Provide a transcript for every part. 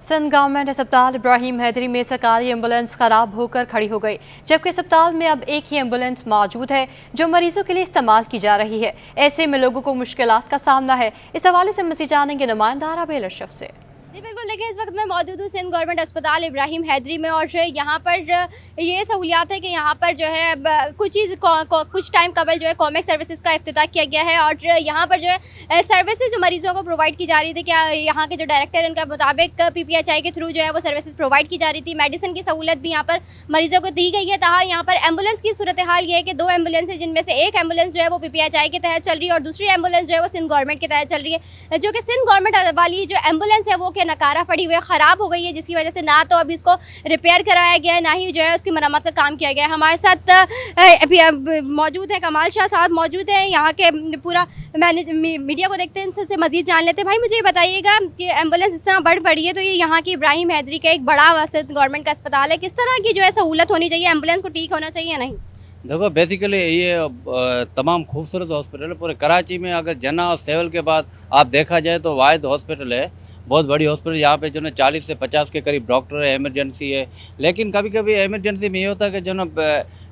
Sindh government अस्पताल इब्राहिम हैदरी में सरकारी एम्बुलेंस खराब होकर खड़ी हो गई, जबकि अस्पताल में अब एक ही एम्बुलेंस मौजूद है जो मरीजों के लिए इस्तेमाल की जा रही है। ऐसे में लोगों को मुश्किलात का सामना है। इस हवाले से मज़ीद जानेंगे नुमाइंदा राबेल अशरफ से। जी बिल्कुल, देखिए इस वक्त मैं मौजूद हूँ सिंध गवर्नमेंट अस्पताल इब्राहिम हैदरी में और यहाँ पर ये सहूलियात है कि यहाँ पर जो है कुछ टाइम कबल जो है कॉमेक्स सर्विसेज का इफ्तिताह किया गया है और यहाँ पर जो है सर्विसेज जो मरीजों को प्रोवाइड की जा रही थी। क्या यहाँ के जो डायरेक्टर हैं उनके मुताबिक PPHI के थ्रू जो है वो सर्विसेज प्रोवाइड की जा रही थी। मेडिसिन की सहूलत भी यहाँ पर मरीजों को दी गई है। तहाँ यहाँ पर एम्बुलेंस की सूरत हाल ये है कि 2 एम्बुलेंस है, जिनमें से एक एम्बुलेंस जो है वो PPHI के तहत चल रही है और दूसरी एम्बुलेंस जो है वो सिंध गवर्नमेंट के तहत चल रही है। जो कि सिंध गवर्नमेंट वाली जो एम्बुलेंस है वो नकारा पड़ी हुई ख़राब हो गई है, जिसकी वजह से ना तो अभी इसको रिपेयर कराया गया है, ना ही जो है उसकी मरम्मत का काम किया गया है। हमारे साथ अभी मौजूद है कमाल शाह साहब, मौजूद है यहाँ के पूरा मीडिया को देखते हैं, इनसे मजीद जान लेते हैं। भाई मुझे बताइएगा कि एम्बुलेंस इस तरह बढ़ पड़ी है, तो ये यहाँ की इब्राहिम हैदरी का एक बड़ा गवर्नमेंट का अस्पताल है, किस तरह की जो है सहूलत होनी चाहिए, एम्बुलेंस को ठीक होना चाहिए या नहीं? देखो, बेसिकली ये तमाम खूबसूरत हॉस्पिटल है पूरे कराची में। अगर जना और सिविल के बाद आप देखा जाए तो वाहिद हॉस्पिटल है, बहुत बड़ी हॉस्पिटल। यहाँ पे जो ना 40 से 50 के करीब डॉक्टर है, इमरजेंसी है। लेकिन कभी कभी इमरजेंसी में ये होता है कि जो ना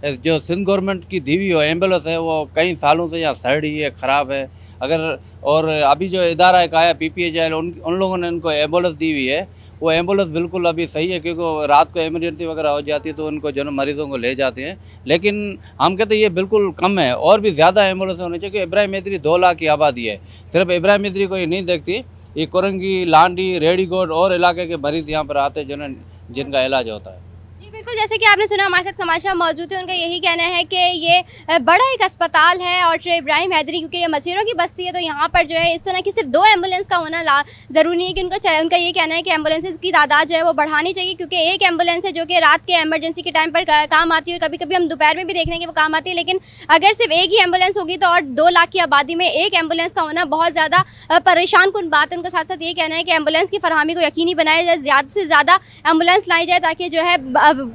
जो सिंध गवर्नमेंट की दी हुई हो एम्बुलेंस है वो कई सालों से यहाँ सड़ी है, ख़राब है। अगर और अभी जो इदारा एक आया PPHI उन लोगों ने उनको एम्बुलेंस दी हुई है, वो एम्बुलेंस बिल्कुल अभी सही है, क्योंकि रात को इमरजेंसी वगैरह हो जाती है तो उनको जो मरीज़ों को ले जाते हैं। लेकिन हम कहते हैं ये बिल्कुल कम है, और भी ज़्यादा एम्बुलेंस होनी चाहिए, क्योंकि इब्राहिम हैदरी 2 लाख की आबादी है। सिर्फ इब्राहिम हैदरी को ये नहीं देखती, ये कोरंगी, लांडी, रेडीगोट और इलाके के मरीज़ यहाँ पर आते हैं जिनका इलाज होता है। जी बिल्कुल, जैसे कि आपने सुना हमारे साथ कमाल शाह मौजूद है, उनका यही कहना है कि ये बड़ा एक अस्पताल है और इब्राहिम हैदरी क्योंकि ये मछेरों की बस्ती है तो यहाँ पर जो है इस तरह की सिर्फ 2 एम्बुलेंस का होना ज़रूरी नहीं है कि उनका ये कहना है कि एम्बुलेंसेज की तादाद जो है वो बढ़ानी चाहिए, क्योंकि एक एम्बुलेंस है जो कि रात के एमरजेंसी के टाइम पर काम आती है और कभी कभी हम दोपहर में भी देख रहे हैं कि वो काम आती है। लेकिन अगर सिर्फ एक ही एम्बुलेंस होगी तो और 2 लाख की आबादी में एक एम्बुलेंस का होना बहुत ज़्यादा परेशान कुन बात है। उनका साथ साथ ये कहना है कि एम्बुलेंस की फरहमी को यकीनी बनाया जाए, ज़्यादा से ज़्यादा एम्बुलेंस लाई जाए, ताकि जो है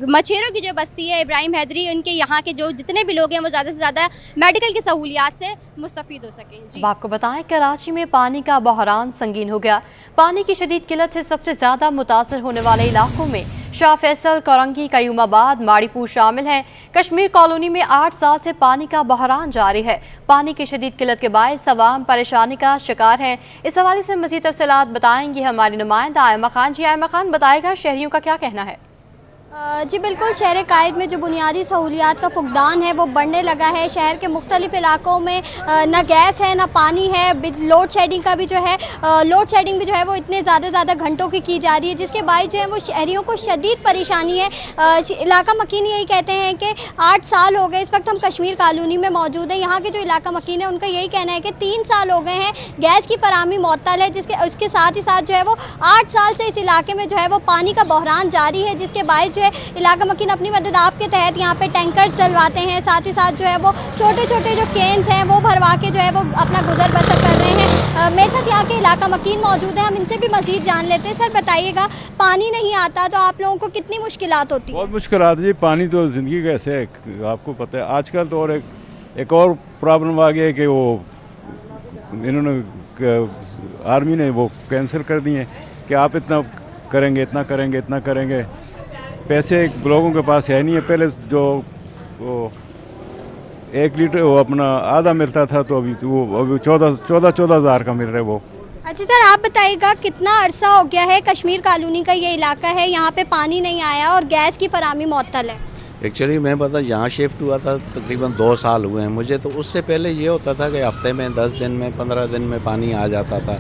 मछेरों की जो बस्ती है इब्राहिम हैदरी, उनके यहाँ के जो जितने भी लोग हैं वो ज़्यादा से ज़्यादा मेडिकल की सहूलियात से मुस्तफ़ीद हो सकें। जी, आपको बताएं कराची में पानी का बहरान संगीन हो गया। पानी की शदीद किल्लत से सबसे ज़्यादा मुतासर होने वाले इलाकों में शाह फैसल, कोरंगी, कयूमाबाद, माड़ीपुर शामिल हैं। कश्मीर कॉलोनी में 8 साल से पानी का बहरान जारी है। पानी की शदीद किल्लत के बायस अवाम परेशानी का शिकार हैं। इस हवाले से मज़ीद तफसीलात बताएंगी हमारी नुमाइंदा आयमा खान। जी आयमा खान, बताएगा शहरियों का क्या कहना है? जी बिल्कुल, शहर कायद में जो बुनियादी सहूलियात का फुकदान है वो बढ़ने लगा है। शहर के मुख्तलिफ इलाकों में न गैस है, न पानी है। लोड शेडिंग का भी जो है लोड शेडिंग भी जो है वो इतने ज़्यादा घंटों की जा रही है, जिसके बायस जो है वो शहरियों को शदीद परेशानी है। इलाका मकीन यही कहते हैं कि 8 साल हो गए, इस वक्त हम कश्मीर कॉलोनी में मौजूद है। यहाँ के जो इलाका मकीन है उनका यही कहना है कि 3 साल हो गए हैं गैस की फराहमी मुअत्तल है, उसके साथ ही साथ जो है वो 8 साल से इस इलाके में जो है वो पानी का बहरान जारी है, जिसके बायस इलाका मकीन अपनी मदद आप के तहत यहाँ पे टैंकर्स डलवाते हैं। साथ ही साथ जो है वो छोटे छोटे जो केन्स हैं वो भरवा के जो है वो अपना गुजर बसर कर रहे हैं। मेरे साथ यहाँ के इलाका मकीन मौजूद है, हम इनसे भी मजीद जान लेते हैं। सर बताइएगा, पानी नहीं आता तो आप लोगों को कितनी मुश्किलात होती है? बहुत मुश्किलात जी, पानी तो ज़िंदगी का ऐसे है, आपको पता है। आजकल तो और एक और प्रॉब्लम आ गया है कि वो इन्होंने आर्मी ने वो कैंसिल कर दिए कि आप इतना करेंगे, इतना करेंगे, इतना करेंगे। पैसे लोगों के पास है नहीं है। पहले जो 1 लीटर वो अपना आधा मिलता था तो अभी 14,000 का मिल रहा है वो। अच्छा सर, आप बताइएगा कितना अरसा हो गया है कश्मीर कॉलोनी का ये इलाका है, यहाँ पे पानी नहीं आया और गैस की फराहमी मुअत्तल है? एक्चुअली मैं बता, यहाँ शिफ्ट हुआ था तकरीबन 2 साल हुए हैं मुझे। तो उससे पहले ये होता था कि हफ्ते में 10 दिन में 15 दिन में पानी आ जाता था।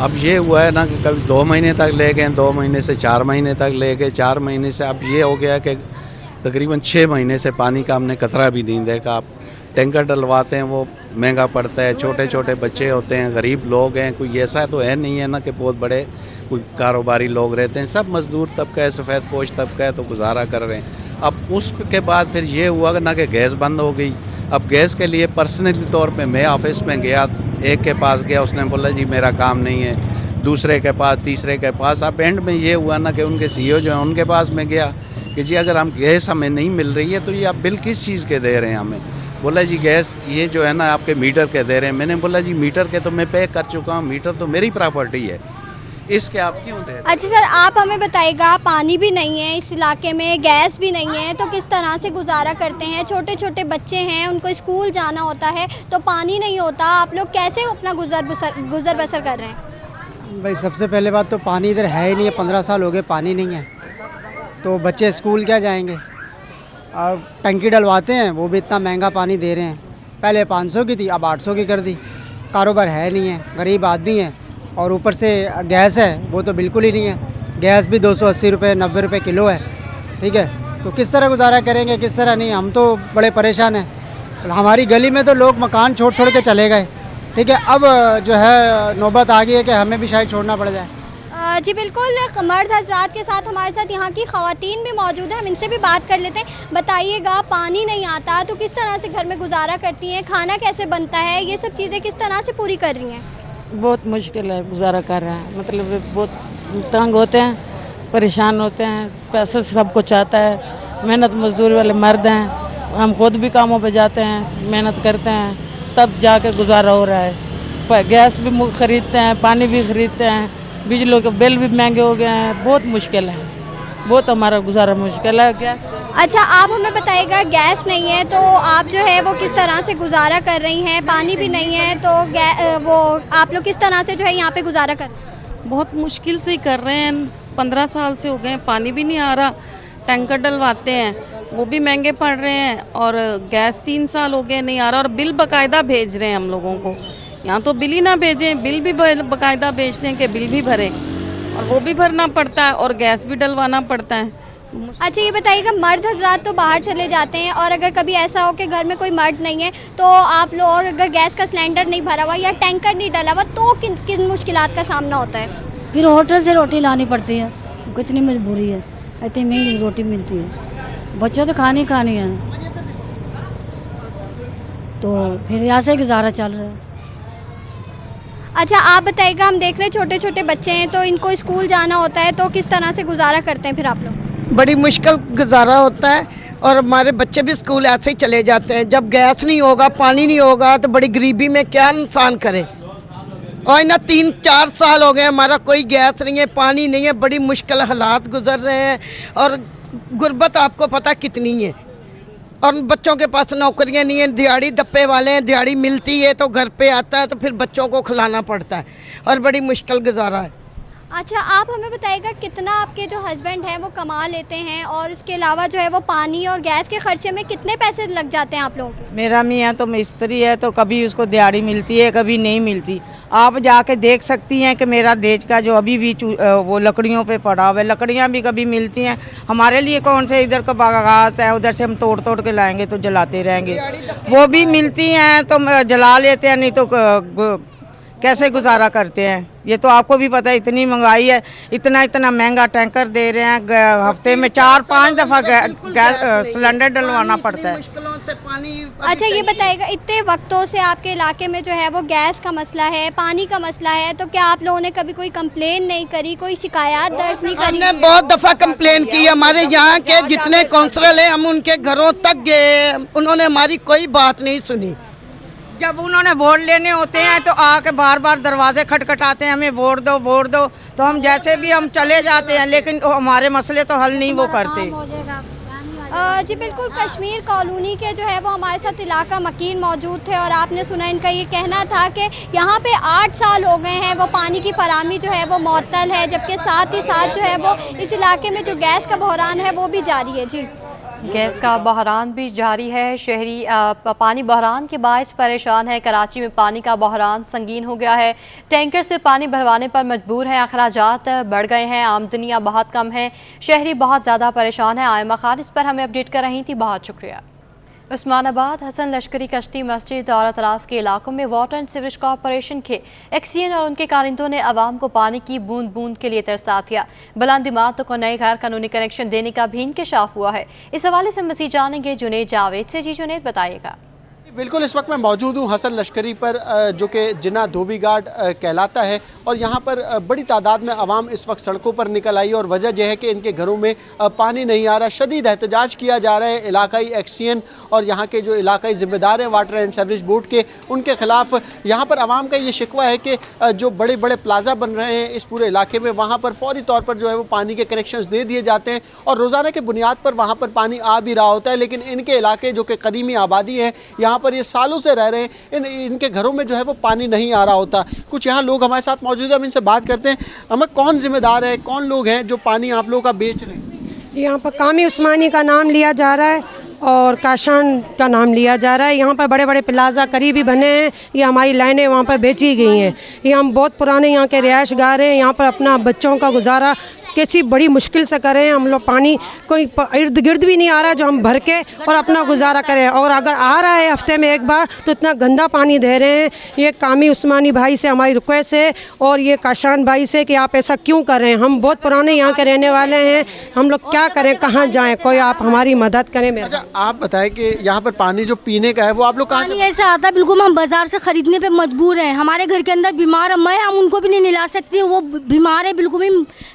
अब ये हुआ है ना कि कभी 2 महीने तक ले गए, 2 महीने से 4 महीने तक ले गए, 4 महीने से अब ये हो गया कि तकरीबन 6 महीने से पानी का हमने कतरा भी नहीं देखा। आप टैंकर डलवाते हैं वो महंगा पड़ता है, छोटे छोटे बच्चे होते हैं, गरीब लोग हैं, कोई ऐसा तो है नहीं है ना कि बहुत बड़े कोई कारोबारी लोग रहते हैं। सब मजदूर तबका है, सफ़ेद पोश तबका है, तो गुजारा कर रहे हैं। अब उसके बाद फिर ये हुआ ना कि गैस बंद हो गई। अब गैस के लिए पर्सनली तौर पे मैं ऑफिस में गया, एक के पास गया, उसने बोला जी मेरा काम नहीं है, दूसरे के पास, तीसरे के पास। अब एंड में ये हुआ ना कि उनके CEO जो है उनके पास मैं गया कि जी अगर हम गैस हमें नहीं मिल रही है तो ये आप बिल किस चीज़ के दे रहे हैं हमें? बोला जी गैस ये जो है ना आपके मीटर के दे रहे हैं। मैंने बोला जी मीटर के तो मैं पे कर चुका हूँ, मीटर तो मेरी प्रॉपर्टी है, इसके आप क्यों दे रहे हैं? अच्छा सर, आप हमें बताइएगा, पानी भी नहीं है इस इलाके में, गैस भी नहीं है, तो किस तरह से गुजारा करते हैं? छोटे छोटे बच्चे हैं, उनको स्कूल जाना होता है, तो पानी नहीं होता, आप लोग कैसे अपना गुजर बसर कर रहे हैं? भाई सबसे पहले बात तो पानी इधर है ही नहीं है, 15 साल हो गए पानी नहीं है, तो बच्चे स्कूल क्या जाएंगे? और टंकी डलवाते हैं, वो भी इतना महंगा पानी दे रहे हैं, पहले 500 की थी, अब 800 की कर दी। कारोबार है नहीं है, गरीब आदमी है, और ऊपर से गैस है वो तो बिल्कुल ही नहीं है। गैस भी 280 रुपये 90 रुपये किलो है, ठीक है, तो किस तरह गुजारा करेंगे, किस तरह नहीं? हम तो बड़े परेशान हैं। हमारी गली में तो लोग मकान छोड़ छोड़ के चले गए, ठीक है, अब जो है नौबत आ गई है कि हमें भी शायद छोड़ना पड़ जाए। जी बिल्कुल, मर्द हजरात के साथ हमारे साथ यहाँ की खवातीन भी मौजूद है, हम इनसे भी बात कर लेते हैं। बताइएगा, पानी नहीं आता तो किस तरह से घर में गुजारा करती हैं, खाना कैसे बनता है, ये सब चीज़ें किस तरह से पूरी कर रही हैं? बहुत मुश्किल है, गुजारा कर रहे हैं, मतलब बहुत तंग होते हैं, परेशान होते हैं, पैसे सब कुछ आता है, मेहनत मजदूरी वाले मर्द हैं, हम खुद भी कामों पे जाते हैं, मेहनत करते हैं, तब जाके गुजारा हो रहा है। गैस भी खरीदते हैं, पानी भी खरीदते हैं, बिजली के बिल भी महंगे हो गए हैं, बहुत मुश्किल है, बहुत हमारा गुजारा मुश्किल है। गैस अच्छा, आप हमें बताइएगा, गैस नहीं है तो आप जो है वो किस तरह से गुजारा कर रही हैं? पानी भी नहीं है तो वो आप लोग किस तरह से जो है यहाँ पे गुजारा कर रहे हैं? बहुत मुश्किल से ही कर रहे हैं, 15 साल से हो गए, पानी भी नहीं आ रहा, टैंकर डलवाते हैं वो भी महंगे पड़ रहे हैं, और गैस 3 साल हो गए नहीं आ रहा, और बिल बाकायदा भेज रहे हैं हम लोगों को। यहाँ तो बिल ही ना भेजें, बिल भी बाकायदा भेज दें कि बिल भी भरें, और वो भी भरना पड़ता है और गैस भी डलवाना पड़ता है। अच्छा ये बताइएगा, मर्द हजरात तो बाहर चले जाते हैं, और अगर कभी ऐसा हो कि घर में कोई मर्द नहीं है तो आप लोग, अगर गैस का सिलेंडर नहीं भरा हुआ या टैंकर नहीं डला हुआ, तो किन किन मुश्किलात का सामना होता है? फिर होटल से रोटी लानी पड़ती है, कितनी मजबूरी है, इतनी महंगी रोटी मिलती है, बच्चों तो खानी है, तो फिर यहाँ से गुजारा चल रहा है। अच्छा आप बताइएगा, हम देख रहे हैं छोटे छोटे बच्चे हैं, तो इनको स्कूल जाना होता है, तो किस तरह से गुजारा करते हैं फिर आप लोग? बड़ी मुश्किल गुजारा होता है, और हमारे बच्चे भी स्कूल ऐसे ही चले जाते हैं। जब गैस नहीं होगा, पानी नहीं होगा, तो बड़ी गरीबी में क्या इंसान करे। और ना 3-4 साल हो गए हमारा कोई गैस नहीं है, पानी नहीं है, बड़ी मुश्किल हालात गुजर रहे हैं, और गुर्बत आपको पता कितनी है, और बच्चों के पास नौकरियां नहीं है, दिहाड़ी डप्पे वाले हैं, दिहाड़ी मिलती है तो घर पे आता है, तो फिर बच्चों को खिलाना पड़ता है, और बड़ी मुश्किल गुजारा है। अच्छा आप हमें बताइएगा, कितना आपके जो हस्बैंड हैं वो कमा लेते हैं, और उसके अलावा जो है वो पानी और गैस के खर्चे में कितने पैसे लग जाते हैं आप लोगों के? मेरा मियाँ तो मिस्त्री है, तो कभी उसको दिहाड़ी मिलती है, कभी नहीं मिलती। आप जाके देख सकती हैं कि मेरा देश का जो अभी भी वो लकड़ियों पे पड़ा हुआ है, लकड़ियाँ भी कभी मिलती हैं, हमारे लिए कौन से इधर का बागात है, उधर से हम तोड़ तोड़ के लाएंगे तो जलाते रहेंगे, वो भी मिलती हैं तो जला लेते हैं, नहीं तो कैसे गुजारा करते हैं। ये तो आपको भी पता है, इतनी महंगाई है, इतना महंगा टैंकर दे रहे हैं, हफ्ते में 4-5 दफ़ा गैस सिलेंडर डलवाना पड़ता है। अच्छा ये बताइएगा, इतने वक्तों से आपके इलाके में जो है वो गैस का मसला है, पानी का मसला है, तो क्या आप लोगों ने कभी कोई कंप्लेन नहीं करी, कोई शिकायत दर्ज नहीं करी? हमने बहुत दफा कंप्लेन की, हमारे यहाँ के जितने काउंसिलर हैं हम उनके घरों तक गए, उन्होंने हमारी कोई बात नहीं सुनी। जब उन्होंने वोट लेने होते हैं तो आके बार बार दरवाजे खटखटाते हैं, हमें वोट दो, तो हम जैसे भी हम चले जाते हैं, लेकिन हमारे मसले तो हल नहीं वो करते। जी बिल्कुल, कश्मीर कॉलोनी के जो है वो हमारे साथ इलाका मकीन मौजूद थे, और आपने सुना इनका ये कहना था कि यहाँ पे 8 साल हो गए हैं वो पानी की फराहमी जो है वो मुअत्तल है, जबकि साथ ही साथ जो है वो इस इलाके में जो गैस का बहरान है वो भी जारी है। जी गैस का बहरान भी जारी है, शहरी पानी बहरान के बायस परेशान है। कराची में पानी का बहरान संगीन हो गया है, टैंकर से पानी भरवाने पर मजबूर हैं, अखराजात बढ़ गए हैं, आमदनियाँ बहुत कम हैं, शहरी बहुत ज़्यादा परेशान है। आयमा खान इस पर हमें अपडेट कर रही थी, बहुत शुक्रिया। उस्मानाबाद हसन लश्करी कश्ती मस्जिद और अतराफ के इलाकों में वाटर एंड सीवरेज कॉरपोरेशन के एक्सीएन और उनके कारिंदों ने आवाम को पानी की बूंद बूंद के लिए तरसा दिया। बुलंद इमारतों को नए गैर कानूनी कनेक्शन देने का भी इंकशाफ हुआ है। इस हवाले से मज़ीद जानेंगे जुनेद जावेद से। जी जुनेद बताइएगा। बिल्कुल, इस वक्त मैं मौजूद हूँ हसन लश्करी पर, जो कि जिन्ना धोबी घाट कहलाता है, और यहाँ पर बड़ी तादाद में आवाम इस वक्त सड़कों पर निकल आई और वजह यह है कि इनके घरों में पानी नहीं आ रहा। शदीद एहतजाज किया जा रहा है इलाकाई एक्सियन और यहाँ के जो इलाकाई ज़िम्मेदार हैं वाटर एंड सीवरेज बोर्ड के, उनके ख़िलाफ़। यहाँ पर आवाम का ये शिकवा है कि जो बड़े बड़े प्लाजा बन रहे हैं इस पूरे इलाके में, वहाँ पर फौरी तौर पर जो है वो पानी के कनेक्शंस दे दिए जाते हैं और रोज़ाना के बुनियाद पर वहाँ पर पानी आ भी रहा होता है। लेकिन इनके इलाके जो कि कदीमी आबादी है, यहाँ पर ये सालों से रह रहे हैं, इनके घरों में जो है वो पानी नहीं आ रहा होता। कुछ यहाँ लोग हमारे साथ मौजूद हैं, हम इनसे बात करते हैं। हमें कौन जिम्मेदार है, कौन लोग हैं जो पानी आप लोगों का बेच रहे हैं? यहाँ पर कामी उस्मानी का नाम लिया जा रहा है और काशान का नाम लिया जा रहा है। यहाँ पर बड़े बड़े प्लाजा करीबी बने हैं, ये हमारी लाइनें वहाँ पर बेची गई हैं। ये हम बहुत पुराने यहाँ के रिहायशगार हैं, यहाँ पर अपना बच्चों का गुजारा कैसी बड़ी मुश्किल से करें हम लोग। पानी कोई इर्द गिर्द भी नहीं आ रहा जो हम भर के और अपना गुजारा करें, और अगर आ रहा है हफ्ते में एक बार तो इतना गंदा पानी दे रहे हैं। ये कामी उस्मानी भाई से हमारी रिक्वेस्ट है और ये काशान भाई से कि आप ऐसा क्यों कर रहे हैं। हम बहुत पुराने यहाँ के रहने वाले हैं, हम लोग क्या करें, कहाँ जाएँ, कोई आप हमारी मदद करें। मेरा अच्छा, आप बताएं कि यहाँ पर पानी जो पीने का है वो आप लोग कहाँ से? ऐसा आता है बिल्कुल, हम बाजार से खरीदने पे मजबूर हैं। हमारे घर के अंदर बीमार अम्मा है, हम उनको भी नहीं निला सकते, वो बीमार है, बिल्कुल भी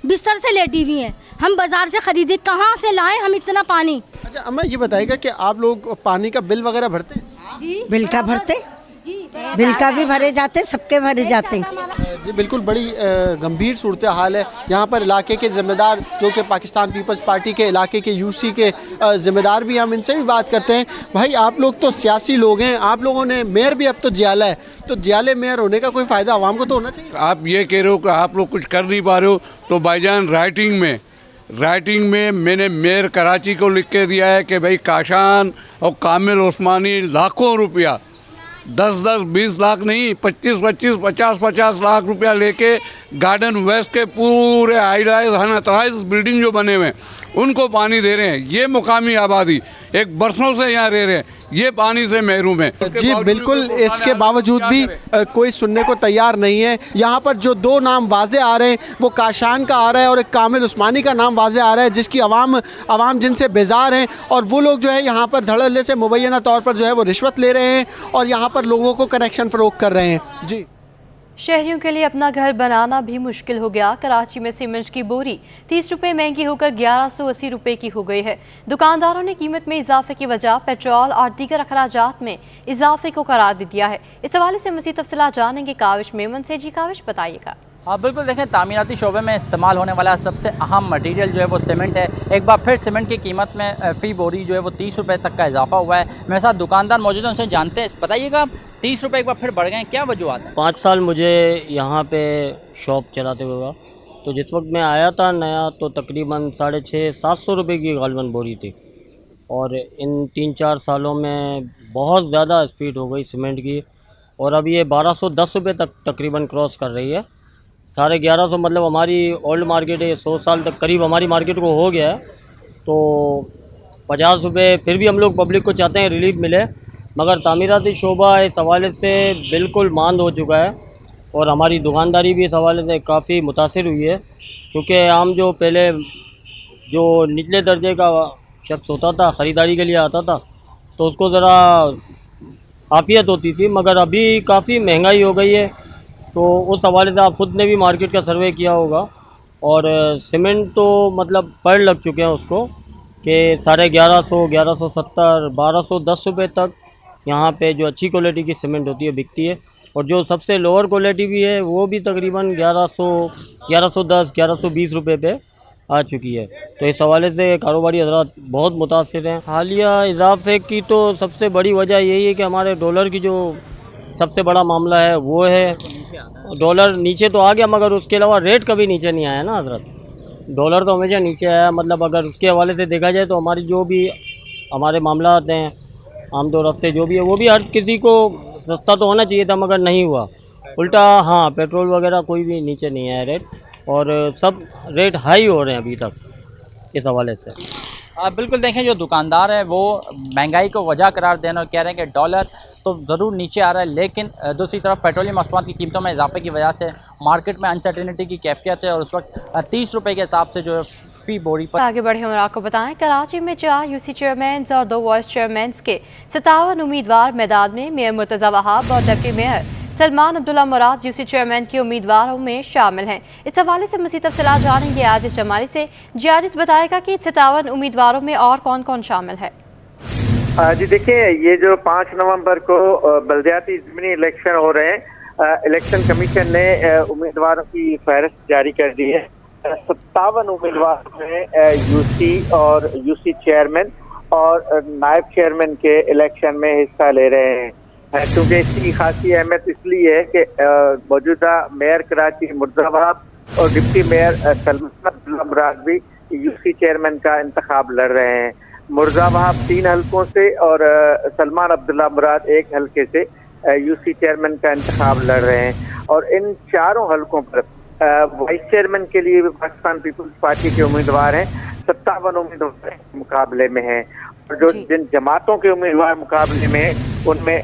बिस्तर से लेटी हुई हैं। हम बाजार से खरीदे, कहाँ से लाएं हम इतना पानी? अच्छा अम्मा, ये बताइएगा कि आप लोग पानी का बिल वगैरह भरते हैं? जी, बिल का भरते, बिल का भी भरे जाते, सबके भरे जाते। जी बिल्कुल, बड़ी गंभीर सूरत हाल है। यहाँ पर इलाके के ज़िम्मेदार जो कि पाकिस्तान पीपल्स पार्टी के इलाके के यूसी के ज़िम्मेदार भी, हम इनसे भी बात करते हैं। भाई आप लोग तो सियासी लोग हैं, आप लोगों ने मेयर भी अब तो जियाला है, तो जियाले मेयर होने का कोई फ़ायदा आवाम को तो होना चाहिए। आप ये कह रहे हो कि आप लोग कुछ कर नहीं पा रहे हो, तो भाईजान राइटिंग में मैंने मेयर कराची को लिख के दिया है कि भाई काशान और कामिल उस्मानी लाखों रुपया, 10-10, 20 लाख नहीं, 25-25, 50-50 लाख रुपया लेके गार्डन वेस्ट के पूरे हाईराइज अनऑथराइज्ड बिल्डिंग जो बने हुए हैं उनको पानी दे रहे हैं। ये मुकामी आबादी एक बरसों से यहाँ रह रहे हैं, ये पानी से महरूम है। जी बिल्कुल, इसके बावजूद भी कोई सुनने को तैयार नहीं है। यहाँ पर जो दो नाम वाजे आ रहे हैं वो काशान का आ रहा है और एक कामिल उस्मानी का नाम वाजे आ रहा है, जिसकी आवाम जिनसे बेजार हैं, और वो लोग जो है यहाँ पर धड़ल्ले से मुबैना तौर पर जो है वो रिश्वत ले रहे हैं और यहाँ पर लोगों को कनेक्शन फ़रोख्त कर रहे हैं। जी, शहरियों के लिए अपना घर बनाना भी मुश्किल हो गया। कराची में सीमेंट की बोरी 30 रुपये महंगी होकर 1180 रुपये की हो गई है। दुकानदारों ने कीमत में इजाफे की वजह पेट्रोल और दीगर अखराजात में इजाफे को करार दे दिया है। इस हवाले से मज़ीद तफसीलात जानेंगे काविश मेमन से। जी काविश, बताइएगा। हाँ बिल्कुल, देखें तामीराती शोबे में इस्तेमाल होने वाला सबसे अहम मटीरियल जो है वो सीमेंट है। एक बार फिर सीमेंट की कीमत में फ़ी बोरी जो है वो 30 रुपये तक का इजाफा हुआ है। मेरे साथ दुकानदार मौजूद हैं, उनसे जानते हैं। बताइएगा, 30 रुपये एक बार फिर बढ़ गए, क्या वजूहत है? 5 साल मुझे यहाँ पे शॉप चलाते हुए हुआ, तो जिस वक्त मैं आया था नया तो तकरीबन 650-700 रुपये की गालबन बोरी थी, और इन 3-4 सालों में बहुत ज़्यादा स्पीड हो गई सीमेंट की, और अब ये 1210 रुपये तक तकरीबन क्रॉस कर रही है। 1150, मतलब हमारी ओल्ड मार्केट है, 100 साल तक करीब हमारी मार्केट को हो गया है, तो 50 रुपये फिर भी हम लोग पब्लिक को चाहते हैं रिलीफ मिले, मगर तामीराती शोबा इस हवाले से बिल्कुल मांद हो चुका है और हमारी दुकानदारी भी इस हवाले से काफ़ी मुतासिर हुई है, क्योंकि हम जो पहले जो निचले दर्जे का शख्स होता था, ख़रीदारी के लिए आता था, तो उसको ज़रा आफियत होती थी, मगर अभी काफ़ी महंगाई हो गई है। तो उस हवाले से आप ख़ुद ने भी मार्केट का सर्वे किया होगा, और सीमेंट तो मतलब पढ़ लग चुके हैं उसको कि 1150, 1170, 1210 रुपये तक यहाँ पे जो अच्छी क्वालिटी की सीमेंट होती है बिकती है, और जो सबसे लोअर क्वालिटी भी है वो भी तकरीबन 1100, 1110, 1120 रुपये पे आ चुकी है। तो इस हवाले से कारोबारी हज़रात बहुत मुतासिर हैं। हालिया इजाफे की तो सबसे बड़ी वजह यही है कि हमारे डॉलर की जो सबसे बड़ा मामला है वो है, डॉलर नीचे तो आ गया मगर उसके अलावा रेट कभी नीचे नहीं आया ना हज़रत। डॉलर तो हमेशा नीचे आया, मतलब अगर उसके हवाले से देखा जाए तो हमारी जो भी हमारे मामला आते हैं आमतौर हफ्ते जो भी है वो भी हर किसी को सस्ता तो होना चाहिए था मगर नहीं हुआ, उल्टा हाँ पेट्रोल वगैरह कोई भी नीचे नहीं आया रेट, और सब रेट हाई हो रहे हैं अभी तक इस हवाले से। बिल्कुल, देखें जो दुकानदार है वो महंगाई को वजह करार देना और कह रहे हैं कि डॉलर तो ज़रूर नीचे आ रहा है, लेकिन दूसरी तरफ पेट्रोलियम मसनूआत की कीमतों में इजाफे की वजह से मार्केट में अनसर्टेनिटी की कैफियत है, और उस वक्त 30 रुपये के हिसाब से जो है फी बोरी पर। आगे बढ़े और आपको बताएं, कराची में 4 यूसी चेयरमैन और 2 वाइस चेयरमैन के 57 उम्मीदवार मैदान में। मेयर मुर्तजा वहाब और डिप्टी मेयर सलमान अब्दुल्ला मुराद यूसी चेयरमैन के उम्मीदवारों में शामिल हैं। इस हवाले से मज़ीद तफसीलात जानेंगे आजिज जमाली से। जी आजिज, बताएगा कि 57 उम्मीदवारों में और कौन कौन शामिल है? जी देखिए, ये जो 5 नवंबर को बल्दियाती ज़मीनी इलेक्शन हो रहे हैं, इलेक्शन कमीशन ने उम्मीदवारों की फहरिस्त जारी कर दी है। 57 उम्मीदवार में यूसी और यूसी चेयरमैन और नायब चेयरमैन के इलेक्शन में हिस्सा ले रहे हैं। क्योंकि इसकी खासी अहमियत इसलिए है कि मौजूदा मेयर कराची मुर्तज़ा वहाब और डिप्टी मेयर सलमान अब्दुल्ला मुराद भी यूसी चेयरमैन का इंतखाब लड़ रहे हैं। मुर्तज़ा वहाब 3 हलकों से और सलमान अब्दुल्ला मुराद 1 हलके से यूसी चेयरमैन का इंतखाब लड़ रहे हैं। और इन चारों हलकों पर वाइस चेयरमैन के लिए भी पाकिस्तान पीपल्स पार्टी के उम्मीदवार हैं। 57 उम्मीदवार मुकाबले में हैं। और जो जिन जमातों के उम्मीदवार मुकाबले में उनमें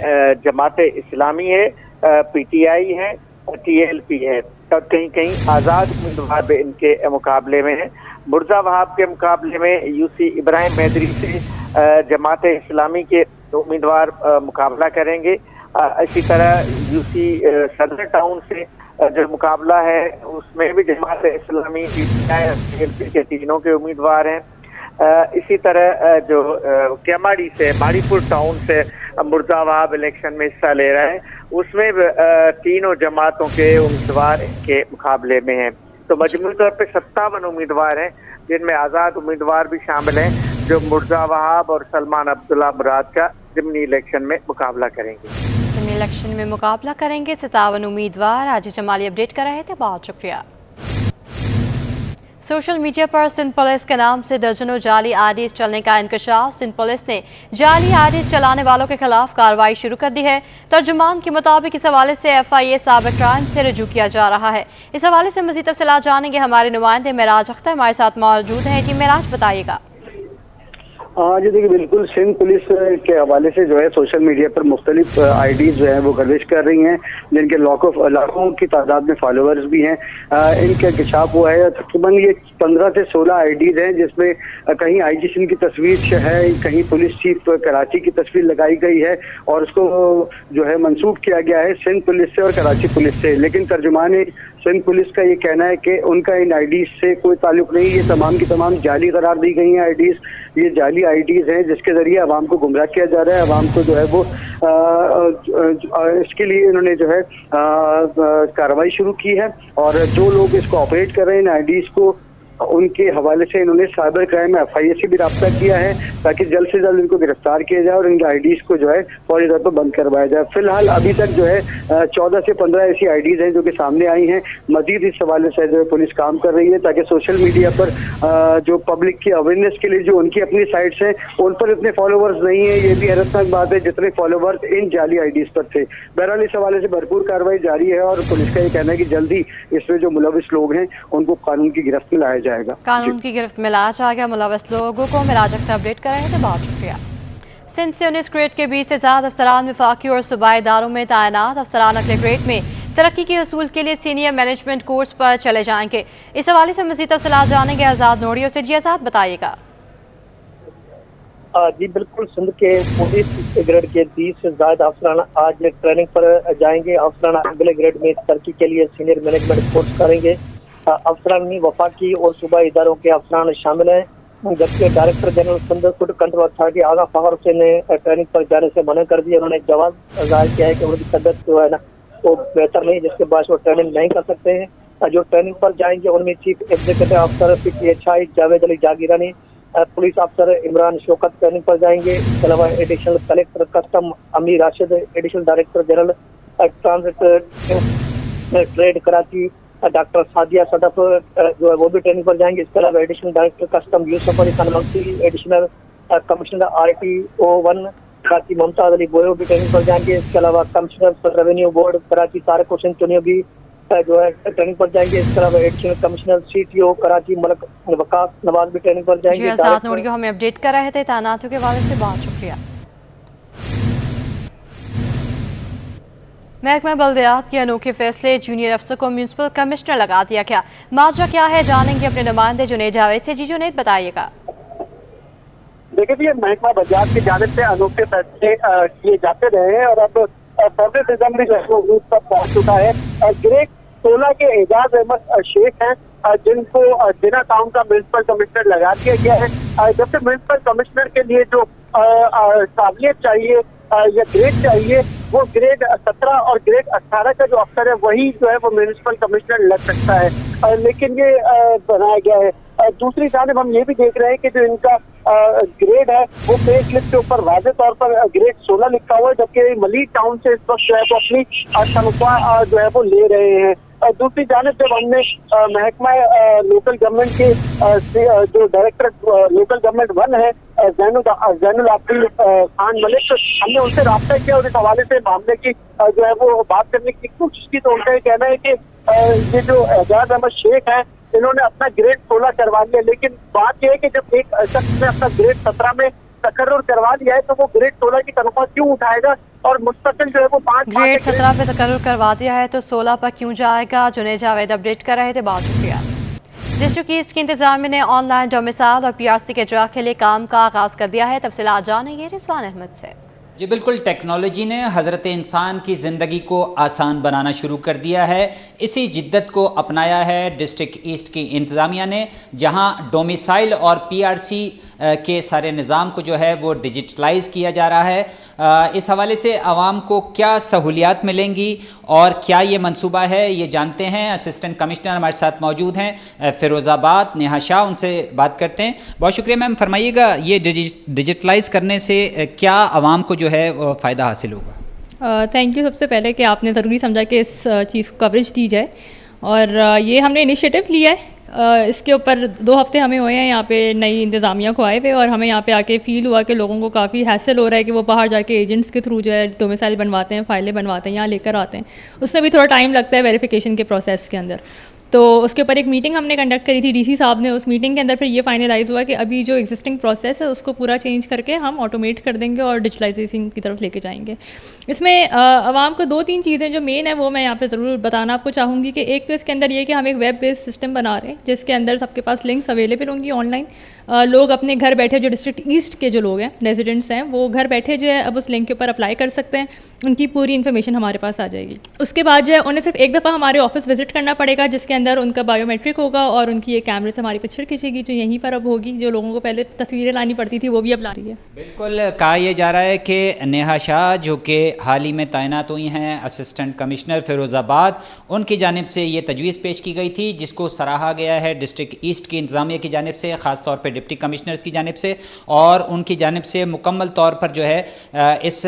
जमात इस्लामी है, पीटीआई है, टीएलपी है और कहीं कहीं आज़ाद उम्मीदवार भी इनके मुकाबले में हैं। मुर्तज़ा वहाब के मुकाबले में यूसी इब्राहिम हैदरी से जमात इस्लामी के उम्मीदवार मुकाबला करेंगे। इसी तरह यूसी सदर टाउन से जो मुकाबला है उसमें भी जमात इस्लामी पीटीआई के तीनों के उम्मीदवार हैं। इसी तरह जो केमाड़ी से माड़ीपुर टाउन से मुर्तज़ा वहाब इलेक्शन में हिस्सा ले रहे हैं, उसमें तीनों जमातों के उम्मीदवार के मुकाबले में हैं। तो मजमूई तौर पे 57 उम्मीदवार हैं, जिनमें आज़ाद उम्मीदवार भी शामिल हैं जो मुर्तज़ा वहाब और सलमान अब्दुल्ला मुराद का ज़िमनी इलेक्शन में मुकाबला करेंगे। ज़िमनी इलेक्शन में मुकाबला करेंगे 57 उम्मीदवार। आज जमाली अपडेट कर रहे थे, बहुत शुक्रिया। सोशल मीडिया पर सिंध पुलिस के नाम से दर्जनों जाली आईडीज चलने का इंकशाफ। सिंध पुलिस ने जाली आईडीज चलाने वालों के खिलाफ कार्रवाई शुरू कर दी है। तर्जुमान के मुताबिक इस हवाले से FIA साबिक क्राइम से रुजू किया जा रहा है। इस हवाले से मज़ीद तफसीलात जानेंगे हमारे नुमाइंदे मेराज अख्तर हमारे साथ मौजूद हैं। जी मेराज, बताइएगा। हाँ जी, देखिए बिल्कुल सिंध पुलिस के हवाले से जो है सोशल मीडिया पर मुख्तलिफ आईडीज जो है वो गर्दिश कर रही हैं, जिनके लाखों की तादाद में फॉलोअर्स भी हैं। इनका इंकशाफ हुआ है। तकरीबन ये 15 से 16 आईडीज हैं, जिसमें कहीं IG सिंध की तस्वीर है, कहीं पुलिस चीफ कराची की तस्वीर लगाई गई है और उसको जो है मंसूब किया गया है सिंध पुलिस से और कराची पुलिस से। लेकिन तर्जुमान सिंध पुलिस का ये कहना है कि उनका इन आईडीज से कोई ताल्लुक नहीं, ये तमाम की तमाम जाली करार दी गई हैं आईडीज। ये जाली आईडीज हैं जिसके जरिए आवाम को गुमराह किया जा रहा है। आवाम को जो है वो इसके लिए इन्होंने जो है कार्रवाई शुरू की है और जो लोग इसको ऑपरेट कर रहे हैं इन आईडीज को, उनके हवाले से इन्होंने साइबर क्राइम FIA से भी रब्ता किया है ताकि जल्द से जल्द इनको गिरफ्तार किया जाए और इनके आईडीज को जो है फौरी तौर पर बंद करवाया जाए। फिलहाल अभी तक जो है 14 से 15 ऐसी आईडीज हैं जो कि सामने आई हैं। मजीद इस हवाले से जो है पुलिस काम कर रही है ताकि सोशल मीडिया पर जो पब्लिक की अवेयरनेस के लिए जो उनकी अपनी साइट्स हैं उन पर इतने फॉलोवर्स नहीं है। ये भी हैरतनाक बात है जितने फॉलोवर्स इन जाली आईडीज पर थे। बहरहाल इस हवाले से भरपूर कार्रवाई जारी है और पुलिस का ये कहना है कि जल्द ही इसमें जो मुलविस लोग हैं उनको कानून की गिरफ्त में लाया जाएगा। कानून की गिरफ्त में लाया जाएगा मुलविस लोगों को। मेराज अख्तर अपडेट कर रहे थे, बहुत शुक्रिया। सिंध से 19 ग्रेड के 20 से ज्यादा अफसरान वफाकी और सूबाई इदारों में तैनात। अफसरान अगले ग्रेड में तरक्की के हसूल के लिए सीनियर मैनेजमेंट कोर्स पर चले जाएंगे। इस हवाले से मज़ीद तफसीलात जानेंगे आज़ाद नोड़ियों से। जी आज़ाद, बताइएगा। जी बिल्कुल, सिंध के पुलिस ग्रेड के 20 से ज्यादा अफसरान आज ट्रेनिंग पर जाएंगे। अफसरान अगले ग्रेड में तरक्की के लिए सीनियर मैनेजमेंट कोर्स करेंगे। अफसरान में वफाकी और सूबाई इदारों के अफसरान शामिल हैं, जबकि director general Sindh food control authority Agha Fakhar Hussain ने ट्रेनिंग पर जाने से मना कर दिया। उन्होंने जवाब जाहिर किया है कि उनकी तबियत जो है ना वो बेहतर नहीं, जिसके बाद वो ट्रेनिंग नहीं कर सकते हैं। जो ट्रेनिंग पर जाएंगे उनमें चीफ एग्जीक्यूटिव अफसर PTHI जावेद अली जागीरानी, पुलिस अफसर इमरान शौकत ट्रेनिंग पर जाएंगे। इसके अलावा additional collector custom Amir Rashid, additional director general transit trade Karachi doctor Sadia Sadaf जो है वो भी ट्रेनिंग पर जाएंगे। इसके अलावा additional director custom Yusuf Ali Khan Mansi, additional commissioner RTO1 Karachi Mumtaz Ali Boyo भी ट्रेनिंग पर जाएंगे। इसके अलावा commissioner revenue board Karachi Tariq Hussain Chunio भी जो है ट्रेनिंग पर जाएंगे। इसके अलावा additional commissioner CTO Karachi Malak Waqas Nawaz भी ट्रेनिंग पर जाएंगे। आज़ाद नोड़ियों हमें अपडेट कर रहे थे तैनातियों के हवाले से, बहुत शुक्रिया। महकमा बल्दियात के अनोखे फैसले, जूनियर अफसर को म्यूनसिपल कमिश्नर लगा दिया गया। माजरा क्या है जानेंगे अपने नुमाइंदे जुनैद जावेद से। जी जुनैद बताइएगा। देखिए जी, महकमा बल्दियात की जानिब से अनोखे फैसले किए जाते रहे हैं और अब फेवरेटिज्म भी जो है वो रूट पर पहुंच चुका है। ग्रेड 16 के एजाज अहमद शेख हैं जिनको जिना टाउन का म्यूनसिपल कमिश्नर लगा दिया गया है। जबकि म्यूनसिपल कमिश्नर के लिए जो काबिलियत चाहिए या ग्रेड चाहिए वो ग्रेड 17 और ग्रेड 18 का जो अफसर है वही जो है वो म्यूनसिपल कमिश्नर लग सकता है, लेकिन ये बनाया गया है। दूसरी जानिब हम ये भी देख रहे हैं कि जो इनका ग्रेड है वो पे स्लिप के ऊपर वाज़े तौर पर ग्रेड 16 लिखा हुआ है, जबकि मलिक टाउन से इस वक्त जो है वो अपनी तनख्वाह जो है वो ले रहे हैं। दूसरी जानिब जब हमने महकमा लोकल गवर्नमेंट के जो डायरेक्टर लोकल गवर्नमेंट 1 है जैनुल आबिदीन खान मलिक, हमने उनसे रब्ता किया और इस हवाले से मामले की जो है वो बात करने की कोशिश की, तो उनका ये कहना है कि ये जो एजाज अहमद शेख है इन्होंने अपना ग्रेड 16 करवा लिया, लेकिन बात यह है कि जब एक शख्स ने अपना ग्रेड 17 में तकर्रुर करवा लिया है तो वो ग्रेड 16 की तनख्वाह क्यों उठाएगा और मुस्तकिल जो है वो 5 ग्रेड 17 पे तकर्रुर करवा दिया है तो 16 पर क्यों जाएगा। जुनैद जावेद अपडेट कर रहे थे, बहुत शुक्रिया। डिस्ट्रिक्ट ईस्ट की इंतजामिया ने ऑनलाइन डोमिसाइल और PRC के इजरा के लिए काम का आगाज कर दिया है। तफसीलात जानेंगे रिजवान अहमद से। जी बिल्कुल, टेक्नोलॉजी ने हज़रत इंसान की ज़िंदगी को आसान बनाना शुरू कर दिया है। इसी जिद्दत को अपनाया है डिस्ट्रिक्ट ईस्ट की इंतज़ामिया ने, जहां डोमिसाइल और PRC के सारे निज़ाम को जो है वो डिजिटलाइज़ किया जा रहा है। इस हवाले से आवाम को क्या सहूलियात मिलेंगी और क्या ये मंसूबा है, ये जानते हैं। असिस्टेंट कमिश्नर हमारे साथ मौजूद हैं फ़िरोज़ाबाद, नेहा शाह, उनसे बात करते हैं। बहुत शुक्रिया मैम, फरमाइएगा ये डिजिटलाइज़ करने से क्या आवाम को जो है फ़ायदा हासिल होगा? थैंक यू सबसे पहले कि आपने ज़रूरी समझा कि इस चीज़ को कवरेज दी जाए और ये हमने इनिशिएटिव लिया है। इसके ऊपर 2 हफ्ते हमें हुए हैं यहाँ पे नई इंतज़ामिया को आए हुए और हमें यहाँ पे आके फ़ील हुआ कि लोगों को काफ़ी हैसल हो रहा है कि वो बाहर जाके एजेंट्स के थ्रू जो है डोमिसाइल बनवाते हैं, फ़ाइलें बनवाते हैं, यहाँ लेकर आते हैं। उसमें भी थोड़ा टाइम लगता है वेरिफिकेशन के प्रोसेस के अंदर। तो उसके ऊपर एक मीटिंग हमने कंडक्ट करी थी DC साहब ने। उस मीटिंग के अंदर फिर ये फाइनलाइज़ हुआ कि अभी जो एग्जिस्टिंग प्रोसेस है उसको पूरा चेंज करके हम ऑटोमेट कर देंगे और डिजिटलाइजेशन की तरफ लेके जाएंगे। इसमें आवाम को 2-3 चीज़ें जो मेन है वो मैं यहाँ पे ज़रूर बताना आपको चाहूँगी कि एक तो इसके अंदर ये कि हम एक वेब बेस्ड सिस्टम बना रहे हैं जिसके अंदर सबके पास लिंक्स अवेलेबल होंगी ऑनलाइन। लोग अपने घर बैठे, जो डिस्ट्रिक्ट ईस्ट के जो लोग हैं, रेजिडेंट्स हैं, वो घर बैठे जो है अब उस लिंक के ऊपर अप्लाई कर सकते हैं। उनकी पूरी इन्फॉर्मेशन हमारे पास आ जाएगी। उसके बाद जो है उन्हें सिर्फ एक दफ़ा हमारे ऑफिस विजिट करना पड़ेगा जिसके अंदर उनका बायोमेट्रिक होगा और उनकी एक कैमरे से हमारी पिक्चर खींचेगी जो यहीं पर अब होगी। जो लोगों को पहले तस्वीरें लानी पड़ती थी वो भी अब ला रही है। बिल्कुल, कहा यह जा रहा है कि नेहा शाह जो कि हाल ही में तैनात हुई हैं असिस्टेंट कमिश्नर फ़िरोज़ाबाद, उनकी जानिब से ये तजवीज़ पेश की गई थी जिसको सराहा गया है डिस्ट्रिक्ट ईस्ट की इंतज़ामिया की जानिब से, ख़ास तौर पर डिप्टी कमिश्नर्स की जानिब से, और उनकी जानिब से मुकम्मल तौर पर जो है इस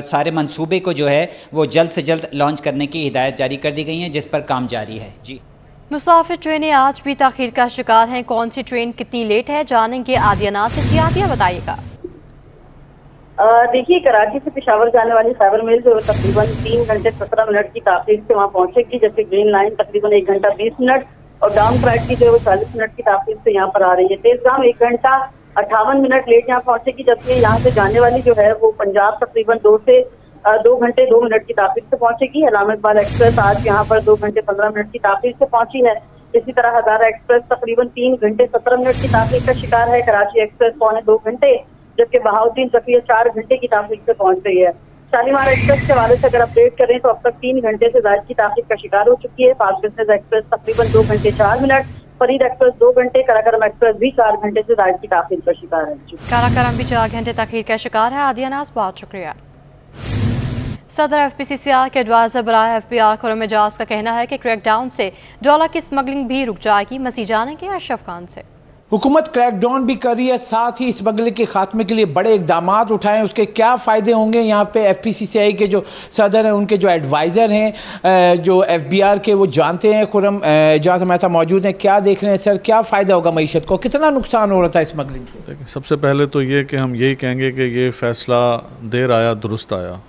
सारे मंसूबे को जो है वो जल्द से जल्द लॉन्च करने की हिदायत जारी कर दी गई हैं जिस पर काम जारी है। जी, मुसाफिर ट्रेनें आज भी ताख़ीर का शिकार हैं। कौन सी ट्रेन कितनी लेट है जानेंगे आदिया नाथ से। जी आदिया बताइएगा। देखिए, कराची से पेशावर जाने वाली फाइबर मिल जो तकरीबन 3 घंटे 17 मिनट की ताख़ीर से वहाँ पहुँचेगी, जबकि ग्रीन लाइन तकरीबन 1 घंटा 20 मिनट और डाउन फ्लाइट की जो है वो 40 मिनट की ताख़ीर से यहाँ पर आ रही है। तेज़गाम 1 घंटा 58 मिनट लेट यहाँ पहुँचेगी, जबकि यहाँ से जाने वाली जो है वो पंजाब तकरीबन 2 घंटे 2 मिनट की ताख़ीर से पहुँचेगी। अलाहाबाद एक्सप्रेस आज यहाँ पर 2 घंटे 15 मिनट की ताख़ीर से पहुँची है। इसी तरह हज़ारा एक्सप्रेस तकरीबन 3 घंटे 17 मिनट की ताख़ीर का शिकार है। कराची एक्सप्रेस 2.25 घंटे, जबकि बहाउद्दीन ज़फ़िया 4 घंटे की ताख़ीर से पहुँच रही है। शालीमार एक्सप्रेस के हवाले से अगर अपडेट करें तो अब तक 3 घंटे से ज़्यादा की ताख़ीर का शिकार हो चुकी है। फास्ट बिजनेस एक्सप्रेस तकरीबन 2 घंटे 4 मिनट, फरीद एक्सप्रेस 2 घंटे, कराकरम एक्सप्रेस भी 4 घंटे से ज़्यादा की ताख़ीर का शिकार है। कराकरम भी 4 घंटे ताख़ीर का शिकार है। आदिया नाज, बहुत शुक्रिया। सदर FPCCI के एडवाइज़र बराए FBR खुर्रम एजाज का कहना है कि क्रैकडाउन से डॉलर की स्मगलिंग भी रुक जाएगी। मज़ीद जानेंगे अशरफ खान से। हुकूमत क्रैकडाउन भी कर रही है, साथ ही स्मगलिंग के खात्मे के लिए बड़े इकदाम उठाएं, उसके क्या फ़ायदे होंगे। यहाँ पे FPCCI के जो सदर हैं, उनके जो एडवाइज़र हैं जो FBR के, वो जानते हैं। खुर्रम एजाज हमारे साथ मौजूद हैं। क्या देख रहे हैं सर, क्या फ़ायदा होगा मईशत को, कितना नुकसान हो रहा था स्मगलिंग से? देखिए, सबसे पहले तो ये कि हम यही कहेंगे कि ये फ़ैसला देर आया दुरुस्त आया।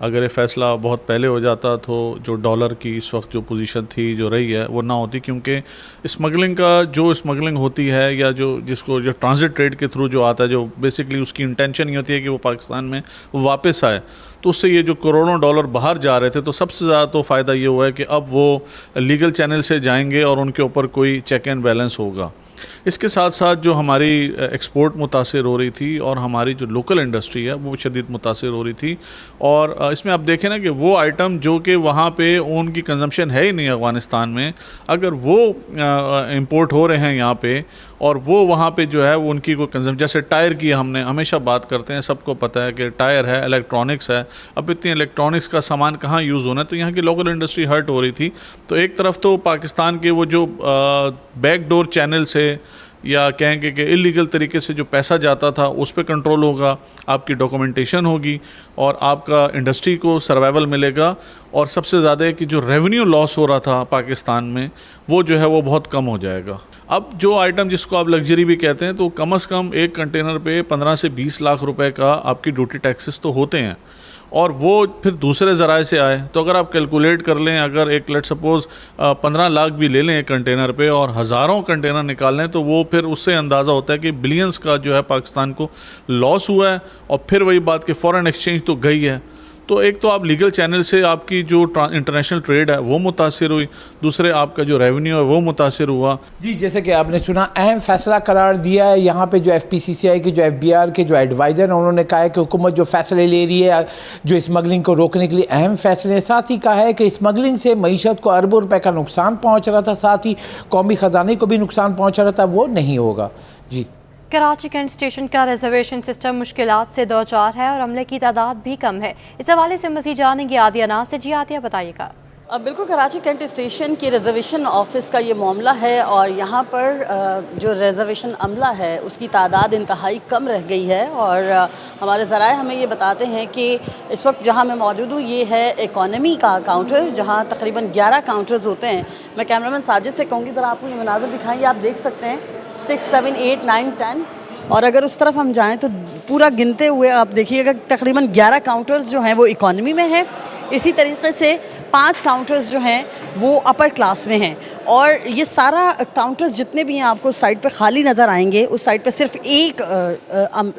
अगर ये फ़ैसला बहुत पहले हो जाता तो जो डॉलर की इस वक्त जो पोजीशन थी जो रही है वो ना होती, क्योंकि स्मगलिंग का जो स्मगलिंग होती है या जिसको ट्रांजिट ट्रेड के थ्रू जो आता है, जो बेसिकली उसकी इंटेंशन ये होती है कि वो पाकिस्तान में वापस आए, तो उससे ये जो करोड़ों डॉलर बाहर जा रहे थे, तो सबसे ज़्यादा तो फ़ायदा ये हुआ है कि अब वो लीगल चैनल से जाएंगे और उनके ऊपर कोई चेक एंड बैलेंस होगा। इसके साथ साथ जो हमारी एक्सपोर्ट मुतासिर हो रही थी और हमारी जो लोकल इंडस्ट्री है वो शदीद मुतासिर हो रही थी। और इसमें आप देखें ना कि वो आइटम जो कि वहाँ पे उनकी कंजम्पशन है ही नहीं अफ़गानिस्तान में, अगर वो इंपोर्ट हो रहे हैं यहाँ पे और वो वहाँ पे जो है वो उनकी कोई कंजम्पशन, जैसे टायर की हमने हमेशा बात करते हैं, सबको पता है कि टायर है, इलेक्ट्रॉनिक्स है, अब इतनी इलेक्ट्रॉनिक्स का सामान कहाँ यूज़ होना है, तो यहाँ की लोकल इंडस्ट्री हर्ट हो रही थी। तो एक तरफ तो पाकिस्तान के वो जो बैकडोर चैनल से या कहेंगे कि इलीगल तरीके से जो पैसा जाता था उस पर कंट्रोल होगा, आपकी डॉक्यूमेंटेशन होगी और आपका इंडस्ट्री को सर्वाइवल मिलेगा, और सबसे ज़्यादा है कि जो रेवेन्यू लॉस हो रहा था पाकिस्तान में वो जो है वो बहुत कम हो जाएगा। अब जो आइटम जिसको आप लग्जरी भी कहते हैं, तो कम से कम एक कंटेनर पे 15 से 20 लाख रुपए का आपकी ड्यूटी टैक्सेस तो होते हैं, और वो फिर दूसरे ज़राए से आए, तो अगर आप कैलकुलेट कर लें, अगर एक लेट सपोज़ 15 लाख भी ले लें एक कंटेनर पे और हज़ारों कंटेनर निकाल लें, तो वो फिर उससे अंदाज़ा होता है कि बिलियंस का जो है पाकिस्तान को लॉस हुआ है। और फिर वही बात कि फ़ॉरेन एक्सचेंज तो गई है, तो एक तो आप लीगल चैनल से आपकी जो इंटरनेशनल ट्रेड है वो मुतासिर हुई, दूसरे आपका जो रेवेन्यू है वो मुतासिर हुआ। जी, जैसे कि आपने सुना, अहम फैसला करार दिया है यहाँ पे जो FPCCI के जो FBR के जो एडवाइज़र हैं, उन्होंने कहा है कि हुकूमत जो फैसले ले रही है जो स्मगलिंग को रोकने के लिए अहम फैसले, साथ ही कहा है कि स्मगलिंग से मईशत को अरबों रुपए का नुकसान पहुँच रहा था, साथ ही कौमी ख़जाने को भी नुकसान पहुँच रहा था, वो नहीं होगा। जी, कराची कैंट स्टेशन का रिजर्वेशन सिस्टम मुश्किलात से दो चार है और अमले की तादाद भी कम है। इस हवाले से मज़ीद जानेंगे आदिया नाज से। जी आदिया, बताइएगा। बिल्कुल, कराची कैंट स्टेशन के रिजर्वेशन ऑफिस का ये मामला है और यहाँ पर जो रिजर्वेशन अमला है उसकी तादाद इंतहाई कम रह गई है। और हमारे ज़राए हमें ये बताते हैं कि इस वक्त जहाँ मैं मौजूद हूँ ये है इकॉनमी का काउंटर, जहाँ तकरीबन 11 काउंटर्स होते हैं। मैं कैमरामैन साजिद से कहूँगी ज़रा आपको ये मनाज़र दिखाएँ, आप देख सकते हैं 6, 7, 8, 9, 10, और अगर उस तरफ हम जाएं तो पूरा गिनते हुए आप देखिएगा तकरीबन 11 काउंटर्स जो हैं वो इकॉनमी में हैं। इसी तरीके से 5 काउंटर्स जो हैं वो अपर क्लास में हैं, और ये सारा काउंटर्स जितने भी हैं आपको साइड पे खाली नज़र आएंगे। उस साइड पे सिर्फ एक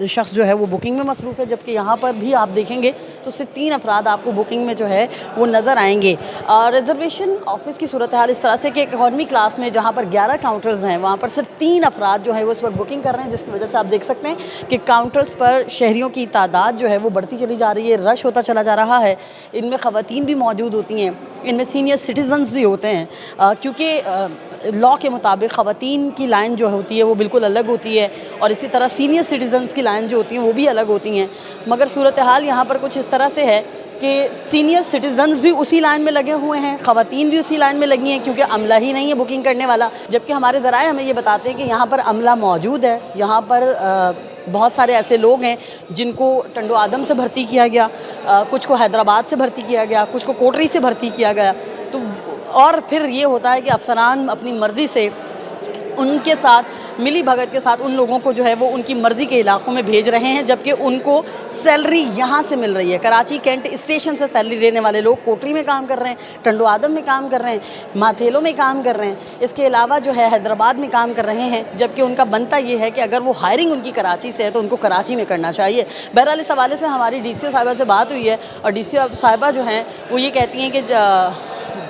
शख्स जो है वो बुकिंग में मसरूफ़ है, जबकि यहाँ पर भी आप देखेंगे तो सिर्फ 3 अफराद आपको बुकिंग में जो है वो नज़र आएंगे। रिजर्वेशन ऑफिस की सूरत हाल इस तरह से कि इकॉनमी क्लास में जहाँ पर 11 काउंटर्स हैं वहाँ पर सिर्फ 3 अफराद जो है वो इस वक्त बुकिंग कर रहे हैं, जिसकी वजह से आप देख सकते हैं कि काउंटर्स पर शहरियों की तादाद जो है वो बढ़ती चली जा रही है, रश होता चला जा रहा है। इनमें ख़वातीन भी मौजूद होती हैं, इनमें सीनियर सिटीजन्स भी होते हैं, क्योंकि लॉ के मुताबिक ख़वातीन की लाइन जो होती है वो बिल्कुल अलग होती है और इसी तरह सीनियर सिटीजन्स की लाइन जो होती हैं वो भी अलग होती हैं। मगर सूरत हाल यहाँ पर कुछ इस तरह से है कि सीनियर सिटीजन्स भी उसी लाइन में लगे हुए हैं, ख़वातीन भी उसी लाइन में लगी हैं, क्योंकि अमला ही नहीं है बुकिंग करने वाला। जबकि हमारे ज़राए हमें ये बताते हैं कि यहाँ पर अमला मौजूद है, यहाँ पर बहुत सारे ऐसे लोग हैं जिनको टंडो आदम से भर्ती किया गया, कुछ को हैदराबाद से भर्ती किया गया, कुछ को कोटरी से भर्ती किया गया। तो और फिर ये होता है कि अफसरान अपनी मर्ज़ी से उनके साथ मिली भगत के साथ उन लोगों को जो है वो उनकी मर्ज़ी के इलाकों में भेज रहे हैं, जबकि उनको सैलरी यहाँ से मिल रही है। कराची कैंट स्टेशन से सैलरी लेने वाले लोग कोटरी में काम कर रहे हैं, टंडो आदम में काम कर रहे हैं, माथेलो में काम कर रहे हैं, इसके अलावा जो है हैदराबाद में काम कर रहे हैं। जबकि उनका बनता ये है कि अगर वो हायरिंग उनकी कराची से है तो उनको कराची में करना चाहिए। बहरहाल इस हवाले से हमारी DCO साहिबा से बात हुई है और DCO साहिबा जो हैं वो ये कहती हैं कि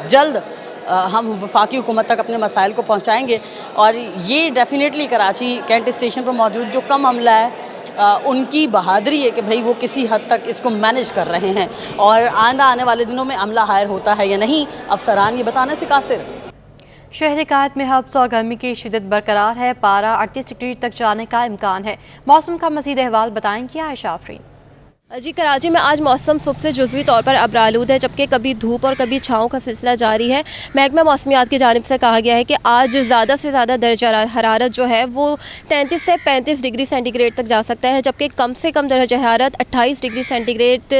जल्द हम वफाकी हुकूमत तक अपने मसाइल को पहुँचाएँगे। और ये डेफिनेटली कराची कैंट स्टेशन पर मौजूद जो कम अमला है उनकी बहादुरी है कि भाई वो किसी हद तक इसको मैनेज कर रहे हैं, और आइंदा आने वाले दिनों में अमला हायर होता है या नहीं, अफसरान ये बताने से कासिर। शहर कायद में हब्स और गर्मी की शिद्दत बरकरार है, पारा 38 डिग्री तक जाने का इम्कान है। मौसम का मज़ीद अहवाल बताएंगी आयशा आफरीन। जी, कराची में आज मौसम सुबह से जुज़वी तौर पर अबरालूद है, जबकि कभी धूप और कभी छाँव का सिलसिला जारी है। महकमा मौसमियात की जानिब से कहा गया है कि आज ज़्यादा से ज़्यादा दर्जा हरारत जो है वो 33 से 35 डिग्री सेंटीग्रेड तक जा सकता है, जबकि कम से कम दर्जा हरारत 28 डिग्री सेंटीग्रेड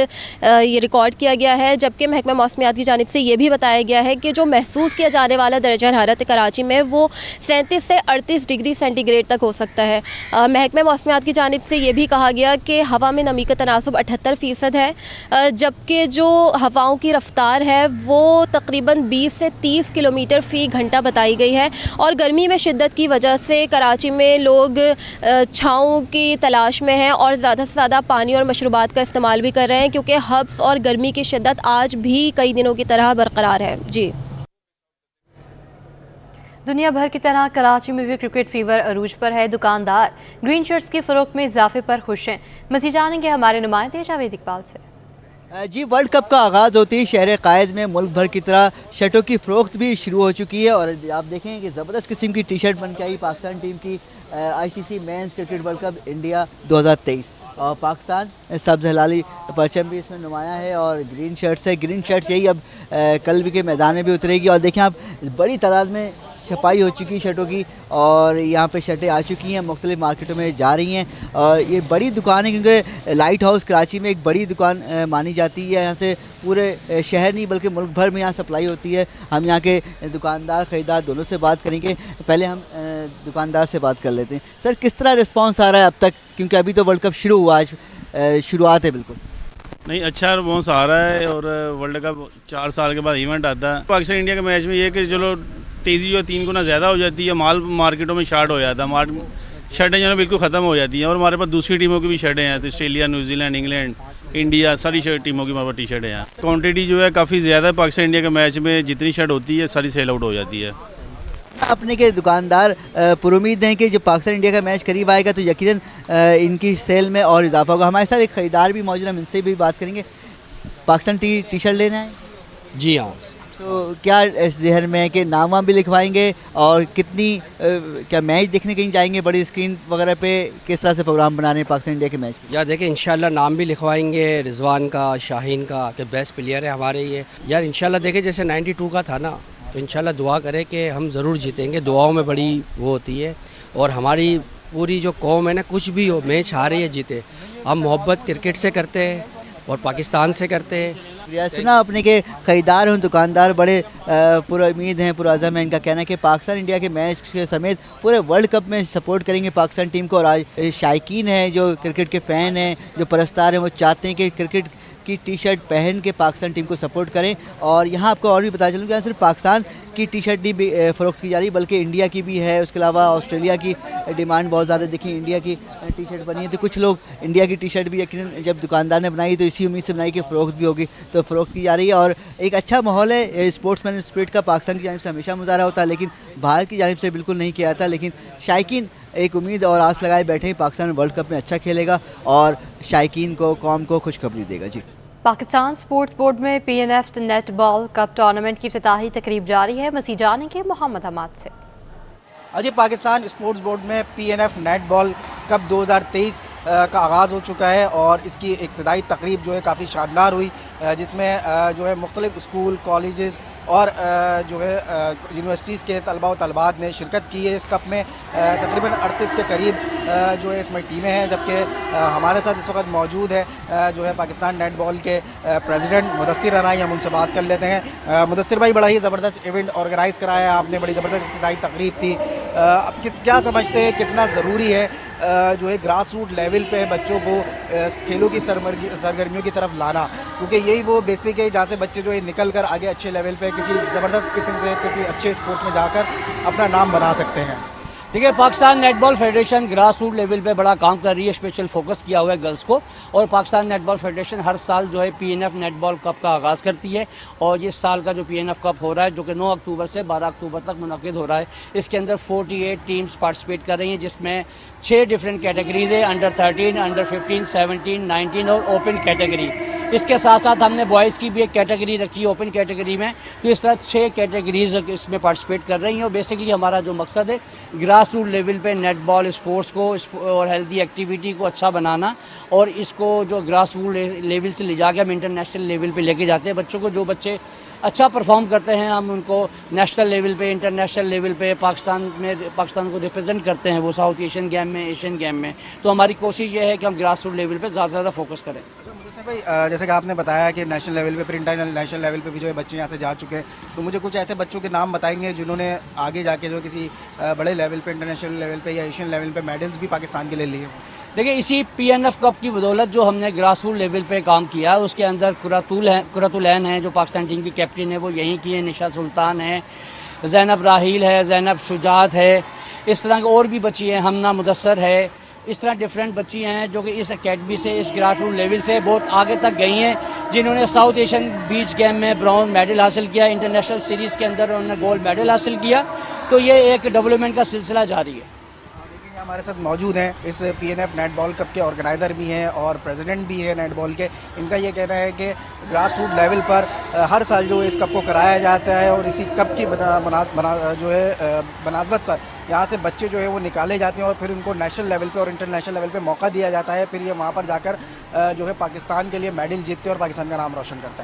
ये रिकॉर्ड किया गया है। जबकि महकमा मौसमियात की जानिब से ये भी बताया गया है कि जो महसूस किया जाने वाला दर्जा हरारत कराची में वो 37 से 38 डिग्री सेंटीग्रेड तक हो सकता है। महकमा मौसमियात की जानिब से ये भी कहा गया कि हवा में नमी का तनासुब करीब 78% है, जबकि जो हवाओं की रफ्तार है वो तकरीबन 20 से 30 किलोमीटर फ़ी घंटा बताई गई है। और गर्मी में शिद्दत की वजह से कराची में लोग छाँव की तलाश में हैं और ज़्यादा से ज़्यादा पानी और मशरूबात का इस्तेमाल भी कर रहे हैं, क्योंकि हब्स और गर्मी की शिद्दत आज भी कई दिनों की तरह बरकरार है। जी, दुनिया भर की तरह कराची में भी क्रिकेट फीवर अरूज पर है। दुकानदार ग्रीन शर्ट्स की फ़रोख्त में इजाफे पर खुश हैं। मज़ीद जानेंगे हमारे नुमाइंदे जावेद इकबाल से। जी, वर्ल्ड कप का आगाज़ होते ही शहर कायद में मुल्क भर की तरह शर्टों की फ़रोख्त भी शुरू हो चुकी है और आप देखेंगे कि ज़बरदस्त किस्म की टी शर्ट बन के आई पाकिस्तान टीम की ICC men's cricket world cup India 2023 और पाकिस्तान सब्ज़ हलाली परचम भी इसमें नुमाया है और ग्रीन शर्ट्स है। ग्रीन शर्ट्स यही अब कल भी के मैदान में भी उतरेगी और देखें आप बड़ी तादाद में छपाई हो चुकी शर्टों की और यहाँ पे शर्टें आ चुकी हैं, मुख्तलिफ मार्केटों में जा रही हैं और ये बड़ी दुकान है क्योंकि लाइट हाउस कराची में एक बड़ी दुकान मानी जाती है। यहाँ से पूरे शहर नहीं बल्कि मुल्क भर में यहाँ सप्लाई होती है। हम यहाँ के दुकानदार ख़रीदार दोनों से बात करेंगे। पहले हम दुकानदार से बात कर लेते हैं। सर, किस तरह रिस्पॉन्स आ रहा है अब तक, क्योंकि अभी तो वर्ल्ड कप शुरू हुआ, आज शुरुआत है बिल्कुल। नहीं, अच्छा रिस्पॉन्स आ रहा है और वर्ल्ड कप 4 साल के बाद इवेंट आता है। पाकिस्तान इंडिया के मैच में ये कि चलो तेज़ी जो 3 गुना ज़्यादा हो जाती है, माल मार्केटों में शार्ट हो जाता है, शर्टें जो है बिल्कुल ख़त्म हो जाती हैं और हमारे पास दूसरी टीमों की भी शर्टें हैं, तो ऑस्ट्रेलिया, न्यूजीलैंड, इंग्लैंड, इंडिया, सारी टीमों की हमारे पास टी शर्टें हैं। क्वांटिटी जो है काफ़ी ज़्यादा है। पाकिस्तान इंडिया के मैच में जितनी शर्ट होती है सारी सेल आउट हो जाती है। अपने के दुकानदार पुरुमीद हैं कि जब पाकिस्तान इंडिया का मैच करीब आएगा तो यकीनन इनकी सेल में और इजाफा होगा। हमारे साथ एक ख़रीदार भी मौजूद है, हम इनसे भी बात करेंगे। पाकिस्तान टी शर्ट लेना है? जी हाँ। तो क्या जहन में है कि नाम वाम भी लिखवाएंगे और कितनी क्या मैच देखने कहीं जाएंगे बड़ी स्क्रीन वगैरह पे, किस तरह से प्रोग्राम बना रहे हैं पाकिस्तान इंडिया के मैच? यार देखिए, इंशाल्लाह नाम भी लिखवाएंगे, रिजवान का, शाहीन का, कि बेस्ट प्लेयर है हमारे ये। यार इंशाल्लाह देखिए, जैसे 92 का था ना, तो इंशाल्लाह दुआ करें कि हम ज़रूर जीतेंगे। दुआओं में बड़ी वो होती है और हमारी पूरी जो कौम है ना, कुछ भी हो, मैच हारे या जीते, हम मोहब्बत क्रिकेट से करते हैं और पाकिस्तान से करते हैं। सुना आपने के ख़रीदार हैं, दुकानदार बड़े पुरुमीद हैं, पुरअज़म है। इनका कहना है कि पाकिस्तान इंडिया के मैच के समेत पूरे वर्ल्ड कप में सपोर्ट करेंगे पाकिस्तान टीम को। और आज शायकीन हैं, जो क्रिकेट के फ़ैन हैं, जो परस्तार हैं, वो चाहते हैं कि क्रिकेट की टी शर्ट पहन के पाकिस्तान टीम को सपोर्ट करें। और यहाँ आपको और भी पता चलूँ कि यहाँ सिर्फ पाकिस्तान की टी शर्ट नहीं फ़रोख्त की जा रही बल्कि इंडिया की भी है। उसके अलावा ऑस्ट्रेलिया की डिमांड बहुत ज़्यादा। देखिए, इंडिया की टी शर्ट बनी है तो कुछ लोग इंडिया की टी शर्ट भी यकीनन जब दुकानदार ने बनाई तो इसी उम्मीद से बनाई कि फ़रोख्त भी होगी, तो फ़रोख्त की जा रही है। और एक अच्छा माहौल है स्पोर्ट्समैन स्पिरिट का पाकिस्तान की जानिब से हमेशा मुजाहरा होता है, लेकिन भारत की जानिब से बिल्कुल नहीं किया जाता। लेकिन शायकीन एक उम्मीद और आस लगाए बैठे, पाकिस्तान वर्ल्ड कप में अच्छा खेलेगा और शायकीन को, कौम को खुशखबरी देगा। जी, पाकिस्तान स्पोर्ट्स बोर्ड में PNF नेटबॉल कप टूर्नामेंट की इफ्तिताही तकरीब जारी है। मज़ीद जानेंगे मोहम्मद हमाद से। अजय, पाकिस्तान स्पोर्ट्स बोर्ड में PNF नेटबॉल कप 2023 का आगाज़ हो चुका है और इसकी इब्तिदाई तकरीब जो है काफ़ी शानदार हुई, जिसमें जो है मुख्तलिफ स्कूल, कॉलेजेस और जो है यूनिवर्सिटीज़ के तलबा व तलबात ने शिरकत की है। इस कप में तकरीबन 38 के करीब जो है इसमें टीमें हैं, जबकि हमारे साथ इस वक्त मौजूद है जो है पाकिस्तान नेटबॉल के प्रेसिडेंट मुदस्सिर रनाई। हम उनसे बात कर लेते हैं। मुदस्सिर भाई, बड़ा ही ज़बरदस्त इवेंट ऑर्गेनाइज़ कराया आपने, बड़ी ज़बरदस्त इब्तिदाई तकरीब थी। क्या समझते हैं कितना ज़रूरी है जो है ग्रास रूट लेवल पे बच्चों को खेलों की सरगर्मियों की तरफ लाना, क्योंकि यही वो बेसिक है जहाँ से बच्चे जो है निकल कर आगे अच्छे लेवल पे किसी ज़बरदस्त किस्म से किसी अच्छे स्पोर्ट्स में जाकर अपना नाम बना सकते हैं। देखिए, Pakistan netball federation grass root level पे बड़ा काम कर रही है, स्पेशल फोकस किया हुआ है गर्ल्स को। और पाकिस्तान नेटबॉल फेडरेशन हर साल जो है PNF नेटबॉल कप का आगाज़ करती है और इस साल का जो PNF कप हो रहा है, जो कि 9 अक्टूबर से 12 अक्टूबर तक मुनक़िद हो रहा है, इसके अंदर 48 टीम्स पार्टिसिपेट कर रही हैं, जिसमें 6 डिफरेंट कैटेगरीज है, अंडर 13, अंडर 15, 17, 19 और ओपन कैटेगरी। इसके साथ साथ हमने बॉयज़ की भी एक कैटेगरी रखी है ओपन कैटेगरी में। तो इस तरह 6 कैटेगरीज इसमें पार्टिसिपेट कर रही हैं और बेसिकली हमारा जो मकसद है ग्रास रूट लेवल पे नेटबॉल स्पोर्ट्स को और हेल्दी एक्टिविटी को अच्छा बनाना और इसको जो ग्रास रूट लेवल से ले जाके हम इंटरनेशनल लेवल पे लेके जाते हैं बच्चों को। जो बच्चे अच्छा परफॉर्म करते हैं हम उनको नेशनल लेवल पे, इंटरनेशनल लेवल पे पाकिस्तान को रिप्रेजेंट करते हैं वो साउथ एशियन गेम में, एशियन गेम में। तो हमारी कोशिश ये है कि हम ग्रास रूट लेवल पे ज़्यादा से ज़्यादा फोकस करें। भाई, जैसे कि आपने बताया कि नेशनल लेवल पे, फिर इंटरनेशनल लेवल पे भी जो है बच्चे यहाँ से जा चुके हैं, तो मुझे कुछ ऐसे बच्चों के नाम बताएंगे जिन्होंने आगे जाके जो किसी बड़े लेवल पे, इंटरनेशनल लेवल पे या एशियन लेवल पे मेडल्स भी पाकिस्तान के लिए लिए? देखिए इसी PNF कप की बदौलत जो हमने ग्रास रूट लेवल पे काम किया है उसके अंदर कुरतुलैन है जो पाकिस्तान टीम की कैप्टन है वो यहीं की है, निशा सुल्तान है, ज़ैनब राहील है, ज़ैनब शुजात है, इस तरह की और भी बच्ची हैं, हमना मुदस्सर है, इस तरह डिफरेंट बच्ची हैं जो कि इस एकेडमी से इस ग्रास रूट लेवल से बहुत आगे तक गई हैं, जिन्होंने साउथ एशियन बीच गेम में ब्राउन मेडल हासिल किया, इंटरनेशनल सीरीज़ के अंदर उन्होंने गोल्ड मेडल हासिल किया। तो ये एक डेवलपमेंट का सिलसिला जारी है। हमारे साथ मौजूद हैं इस PNF नेटबॉल कप के ऑर्गेनाइज़र भी हैं और प्रेसिडेंट भी है नेटबॉल के। इनका ये कहना है कि ग्रास रूट लेवल पर हर साल जो इस कप को कराया जाता है और इसी कप की बनास्बत पर यहाँ से बच्चे जो है वो निकाले जाते हैं और फिर उनको नेशनल लेवल पे और इंटरनेशनल लेवल पे मौका दिया जाता है, फिर ये वहाँ पर जाकर जो है पाकिस्तान के लिए मेडल जीतते हैं और पाकिस्तान का नाम रोशन करते हैं।